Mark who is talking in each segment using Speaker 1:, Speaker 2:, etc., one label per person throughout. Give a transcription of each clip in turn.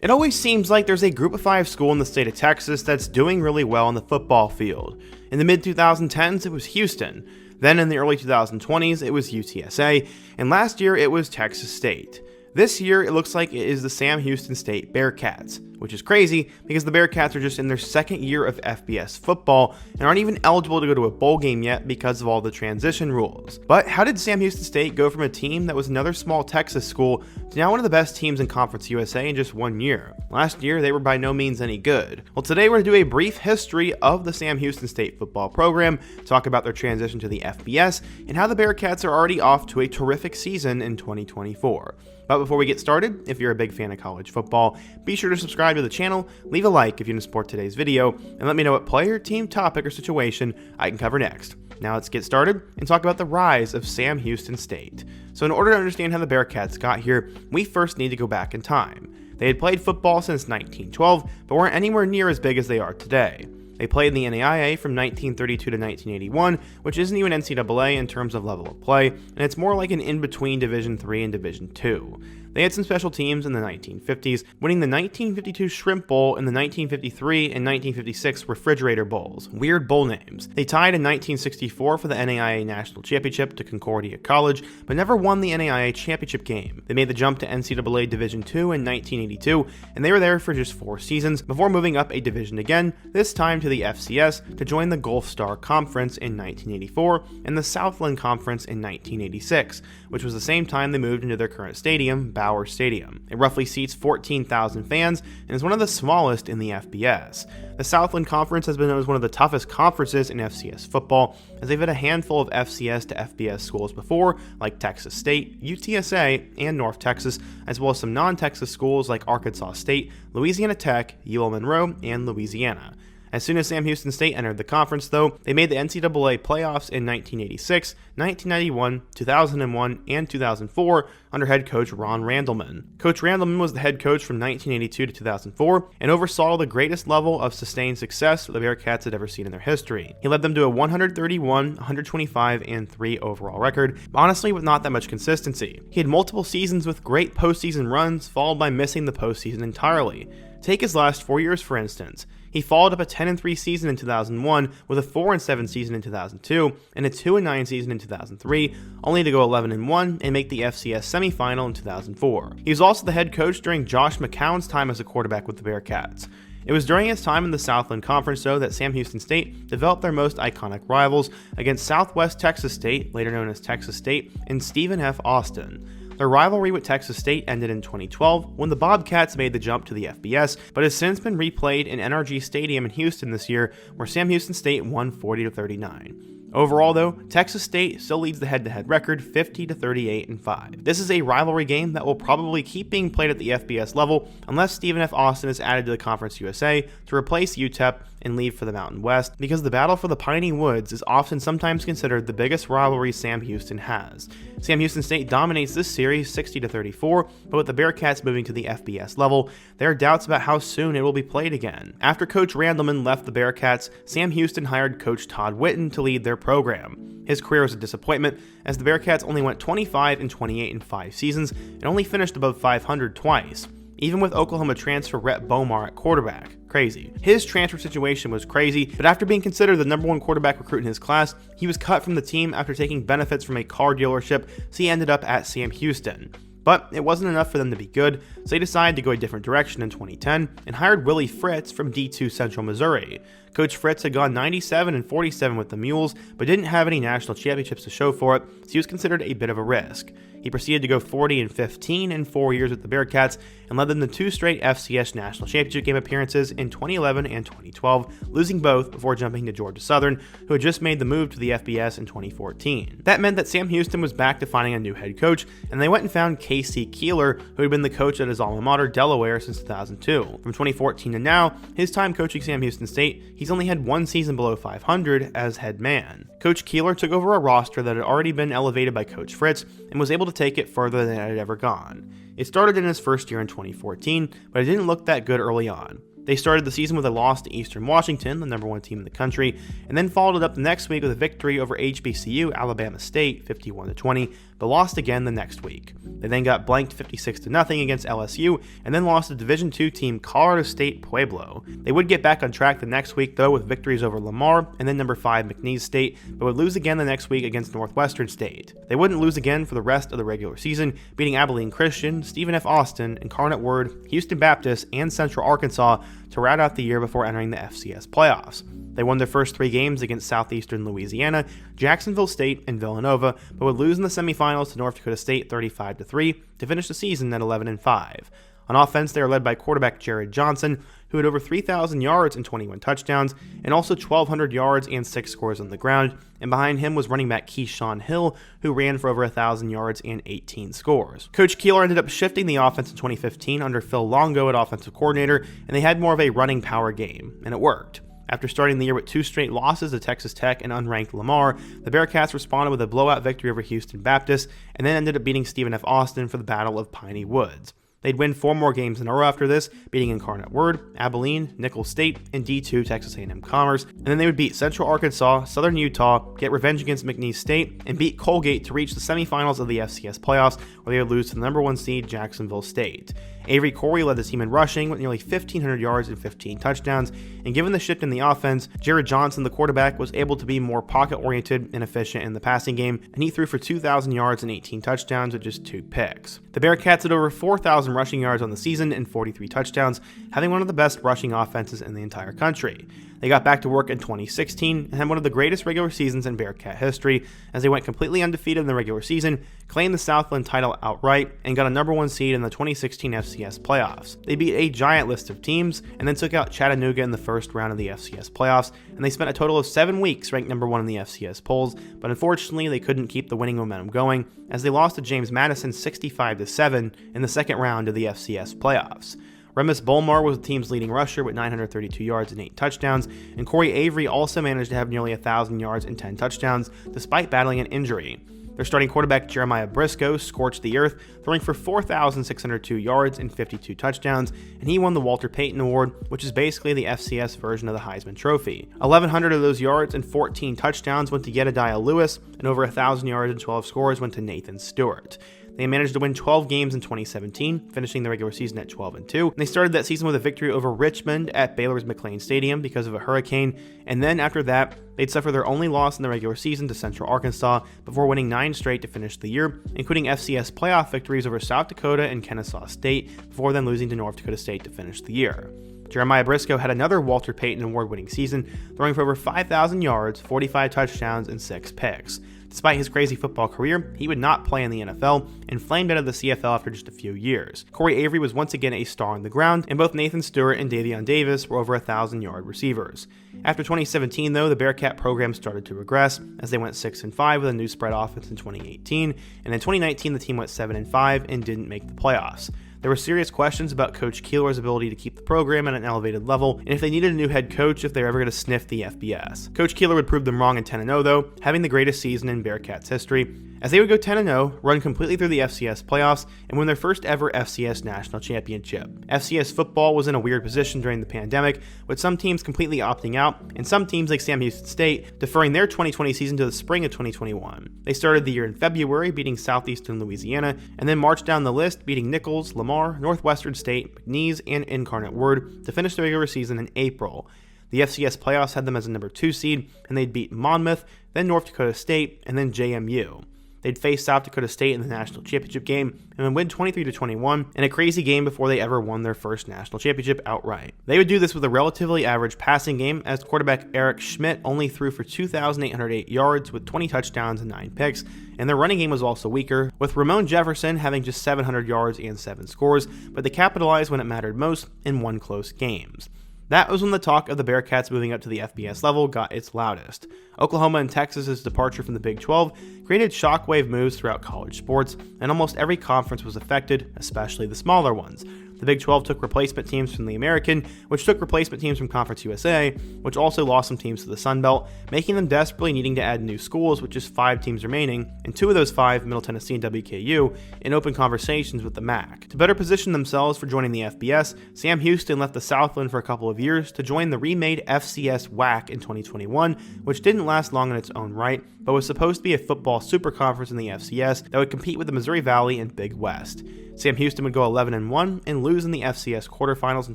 Speaker 1: It always seems like there's a Group of 5 school in the state of Texas that's doing really well on the football field. In the mid-2010s, it was Houston. Then in the early 2020s, it was UTSA. And last year, it was Texas State. This year, it looks like it is the Sam Houston State Bearkats, which is crazy because the Bearkats are just in their second year of FBS football and aren't even eligible to go to a bowl game yet because of all the transition rules. But how did Sam Houston State go from a team that was another small Texas school to now one of the best teams in Conference USA in just 1 year? Last year, they were by no means any good. Well, today we're going to do a brief history of the Sam Houston State football program, talk about their transition to the FBS, and how the Bearkats are already off to a terrific season in 2024. But before we get started, if you're a big fan of college football, be sure to subscribe to the channel, leave a like if you want to support today's video, and let me know what player, team, topic, or situation I can cover next. Now let's get started and talk about the rise of Sam Houston State. So in order to understand how the Bearkats got here, we first need to go back in time. They had played football since 1912, but weren't anywhere near as big as they are today. They played in the NAIA from 1932 to 1981, which isn't even NCAA in terms of level of play, and it's more like an in-between Division III and Division II. They had some special teams in the 1950s, winning the 1952 Shrimp Bowl and the 1953 and 1956 Refrigerator Bowls. Weird bowl names. They tied in 1964 for the NAIA National Championship to Concordia College, but never won the NAIA Championship game. They made the jump to NCAA Division II in 1982, and they were there for just 4 seasons before moving up a division again, this time to the FCS to join the Gulf Star Conference in 1984 and the Southland Conference in 1986, which was the same time they moved into their current stadium, Bauer Stadium. It roughly seats 14,000 fans and is one of the smallest in the FBS. The Southland Conference has been known as one of the toughest conferences in FCS football, as they've had a handful of FCS to FBS schools before, like Texas State, UTSA, and North Texas, as well as some non-Texas schools like Arkansas State, Louisiana Tech, UL Monroe, and Louisiana. As soon as Sam Houston State entered the conference, though, they made the NCAA playoffs in 1986, 1991, 2001, and 2004 under head coach Ron Randleman. Coach Randleman was the head coach from 1982 to 2004 and oversaw the greatest level of sustained success the Bearkats had ever seen in their history. He led them to a 131, 125, and 3 overall record, honestly with not that much consistency. He had multiple seasons with great postseason runs, followed by missing the postseason entirely. Take his last 4 years, for instance. He followed up a 10-3 season in 2001 with a 4-7 season in 2002 and a 2-9 season in 2003, only to go 11-1 and make the FCS semifinal in 2004. He was also the head coach during Josh McCown's time as a quarterback with the Bearkats. It was during his time in the Southland Conference, though, that Sam Houston State developed their most iconic rivals against Southwest Texas State, later known as Texas State, and Stephen F. Austin. Their rivalry with Texas State ended in 2012 when the Bobcats made the jump to the FBS, but has since been replayed in NRG Stadium in Houston this year, where Sam Houston State won 40-39. Overall, though, Texas State still leads the head-to-head record 50-38-5. This is a rivalry game that will probably keep being played at the FBS level unless Stephen F. Austin is added to the Conference USA to replace UTEP and leave for the Mountain West, because the battle for the Piney Woods is often sometimes considered the biggest rivalry Sam Houston has. Sam Houston State dominates this series 60-34, but with the Bearkats moving to the FBS level, there are doubts about how soon it will be played again. After Coach Randleman left the Bearkats, Sam Houston hired Coach Todd Whitten to lead their program. His career was a disappointment, as the Bearkats only went 25-28 in 5 seasons and only finished above 500 twice, even with Oklahoma transfer Rhett Bomar at quarterback. Crazy. His transfer situation was crazy, but after being considered the #1 quarterback recruit in his class, he was cut from the team after taking benefits from a car dealership, so he ended up at Sam Houston. But it wasn't enough for them to be good, so they decided to go a different direction in 2010 and hired Willie Fritz from D2 Central Missouri. Coach Fritz had gone 97-47 with the Mules, but didn't have any national championships to show for it, so he was considered a bit of a risk. He proceeded to go 40-15 in 4 years with the Bearkats and led them to 2 straight FCS National Championship game appearances in 2011 and 2012, losing both before jumping to Georgia Southern, who had just made the move to the FBS in 2014. That meant that Sam Houston was back to finding a new head coach, and they went and found Keeler, who had been the coach at his alma mater, Delaware, since 2002. From 2014 to now, his time coaching Sam Houston State, he's only had 1 season below 500 as head man. Coach Keeler took over a roster that had already been elevated by Coach Fritz and was able to take it further than it had ever gone. It started in his first year in 2014, but it didn't look that good early on. They started the season with a loss to Eastern Washington, the #1 team in the country, and then followed it up the next week with a victory over HBCU Alabama State 51-20, but lost again the next week. They then got blanked 56-0 against LSU, and then lost to Division II team Colorado State Pueblo. They would get back on track the next week though with victories over Lamar and then number 5 McNeese State, but would lose again the next week against Northwestern State. They wouldn't lose again for the rest of the regular season, beating Abilene Christian, Stephen F. Austin, Incarnate Word, Houston Baptist, and Central Arkansas to round out the year before entering the FCS playoffs. They won their first 3 games against Southeastern Louisiana, Jacksonville State, and Villanova, but would lose in the semifinals to North Dakota State 35-3 to finish the season at 11-5. On offense, they are led by quarterback Jared Johnson, who had over 3,000 yards and 21 touchdowns, and also 1,200 yards and 6 scores on the ground, and behind him was running back Keyshawn Hill, who ran for over 1,000 yards and 18 scores. Coach Keeler ended up shifting the offense in 2015 under Phil Longo at offensive coordinator, and they had more of a running power game, and it worked. After starting the year with 2 straight losses to Texas Tech and unranked Lamar, the Bearkats responded with a blowout victory over Houston Baptist, and then ended up beating Stephen F. Austin for the Battle of Piney Woods. They'd win 4 more games in a row after this, beating Incarnate Word, Abilene, Nicholls State, and D2 Texas A&M Commerce, and then they would beat Central Arkansas, Southern Utah, get revenge against McNeese State, and beat Colgate to reach the semifinals of the FCS playoffs, where they would lose to the number 1 seed Jacksonville State. Avery Corey led the team in rushing with nearly 1,500 yards and 15 touchdowns, and given the shift in the offense, Jared Johnson, the quarterback, was able to be more pocket-oriented and efficient in the passing game, and he threw for 2,000 yards and 18 touchdowns with just 2 picks. The Bearkats had over 4,000 rushing yards on the season and 43 touchdowns, having one of the best rushing offenses in the entire country. They got back to work in 2016 and had one of the greatest regular seasons in Bearcat history, as they went completely undefeated in the regular season, claimed the Southland title outright, and got a number 1 seed in the 2016 FCS playoffs. They beat a giant list of teams, and then took out Chattanooga in the first round of the FCS playoffs, and they spent a total of 7 weeks ranked number 1 in the FCS polls, but unfortunately they couldn't keep the winning momentum going, as they lost to James Madison 65-7 in the second round of the FCS playoffs. Remus Bolmar was the team's leading rusher with 932 yards and 8 touchdowns, and Corey Avery also managed to have nearly 1,000 yards and 10 touchdowns despite battling an injury. Their starting quarterback Jeremiah Briscoe scorched the earth, throwing for 4,602 yards and 52 touchdowns, and he won the Walter Payton Award, which is basically the FCS version of the Heisman Trophy. 1,100 of those yards and 14 touchdowns went to Jedediah Lewis, and over 1,000 yards and 12 scores went to Nathan Stewart. They managed to win 12 games in 2017, finishing the regular season at 12-2. They started that season with a victory over Richmond at Baylor's McLean Stadium because of a hurricane, and then after that, they'd suffer their only loss in the regular season to Central Arkansas before winning 9 straight to finish the year, including FCS playoff victories over South Dakota and Kennesaw State, before then losing to North Dakota State to finish the year. Jeremiah Briscoe had another Walter Payton Award-winning season, throwing for over 5,000 yards, 45 touchdowns, and 6 picks. Despite his crazy football career, he would not play in the NFL and flamed out of the CFL after just a few years. Corey Avery was once again a star on the ground, and both Nathan Stewart and Davion Davis were over 1,000-yard receivers. After 2017, though, the Bearcat program started to regress, as they went 6-5 with a new spread offense in 2018, and in 2019 the team went 7-5 and didn't make the playoffs. There were serious questions about Coach Keeler's ability to keep the program at an elevated level, and if they needed a new head coach if they were ever going to sniff the FBS. Coach Keeler would prove them wrong in 10-0 though, having the greatest season in Bearcats history, as they would go 10-0, run completely through the FCS playoffs, and win their first ever FCS National Championship. FCS football was in a weird position during the pandemic, with some teams completely opting out, and some teams like Sam Houston State deferring their 2020 season to the spring of 2021. They started the year in February, beating Southeastern Louisiana, and then marched down the list, beating Nicholls, Lamar, Northwestern State, McNeese, and Incarnate Word to finish the regular season in April. The FCS playoffs had them as a number 2 seed, and they'd beat Monmouth, then North Dakota State, and then JMU. They'd face South Dakota State in the national championship game and would win 23-21 in a crazy game before they ever won their first national championship outright. They would do this with a relatively average passing game, as quarterback Eric Schmidt only threw for 2,808 yards with 20 touchdowns and 9 picks, and their running game was also weaker, with Ramon Jefferson having just 700 yards and 7 scores, but they capitalized when it mattered most and won close games. That was when the talk of the Bearcats moving up to the FBS level got its loudest. Oklahoma and Texas's departure from the Big 12 created shockwave moves throughout college sports, and almost every conference was affected, especially the smaller ones. The Big 12 took replacement teams from the American, which took replacement teams from Conference USA, which also lost some teams to the Sun Belt, making them desperately needing to add new schools, with just 5 teams remaining, and 2 of those 5, Middle Tennessee and WKU, in open conversations with the MAC. To better position themselves for joining the FBS, Sam Houston left the Southland for a couple of years to join the remade FCS WAC in 2021, which didn't last long in its own right, but was supposed to be a football super conference in the FCS that would compete with the Missouri Valley and Big West. Sam Houston would go 11-1 and lose in the FCS quarterfinals in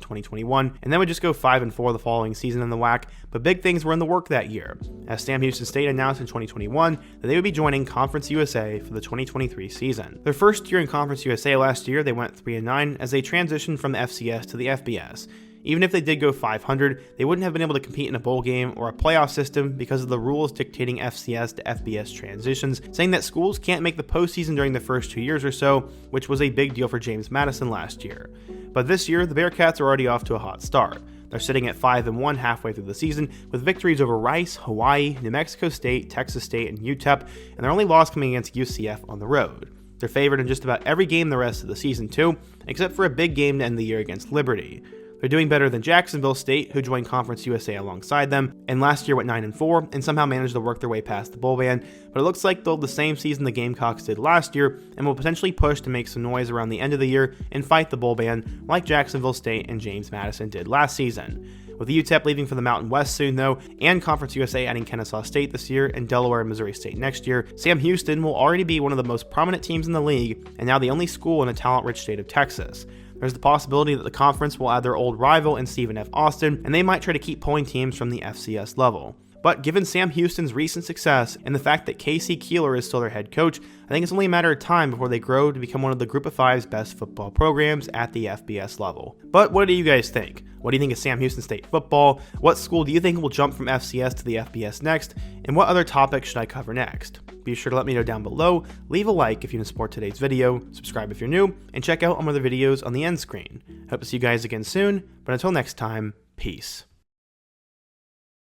Speaker 1: 2021, and then would just go 5-4 the following season in the WAC, but big things were in the work that year, as Sam Houston State announced in 2021 that they would be joining Conference USA for the 2023 season. Their first year in Conference USA last year, they went 3-9 as they transitioned from the FCS to the FBS. Even if they did go 500, they wouldn't have been able to compete in a bowl game or a playoff system because of the rules dictating FCS to FBS transitions, saying that schools can't make the postseason during the first 2 years or so, which was a big deal for James Madison last year. But this year, the Bearkats are already off to a hot start. They're sitting at 5-1 halfway through the season, with victories over Rice, Hawaii, New Mexico State, Texas State, and UTEP, and their only loss coming against UCF on the road. They're favored in just about every game the rest of the season too, except for a big game to end the year against Liberty. They're doing better than Jacksonville State, who joined Conference USA alongside them, and last year went 9-4 and somehow managed to work their way past the bowl ban, but it looks like they'll have the same season the Gamecocks did last year and will potentially push to make some noise around the end of the year and fight the bowl ban like Jacksonville State and James Madison did last season. With the UTEP leaving for the Mountain West soon though, and Conference USA adding Kennesaw State this year and Delaware and Missouri State next year, Sam Houston will already be one of the most prominent teams in the league and now the only school in a talent-rich state of Texas. There's the possibility that the conference will add their old rival in Stephen F. Austin, and they might try to keep pulling teams from the FCS level. But given Sam Houston's recent success and the fact that Keeler is still their head coach, I think it's only a matter of time before they grow to become one of the Group of Five's best football programs at the FBS level. But what do you guys think? What do you think of Sam Houston State football? What school do you think will jump from FCS to the FBS next? And what other topics should I cover next? Be sure to let me know down below, leave a like if you want to support today's video, subscribe if you're new, and check out my other videos on the end screen. Hope to see you guys again soon, but until next time, peace.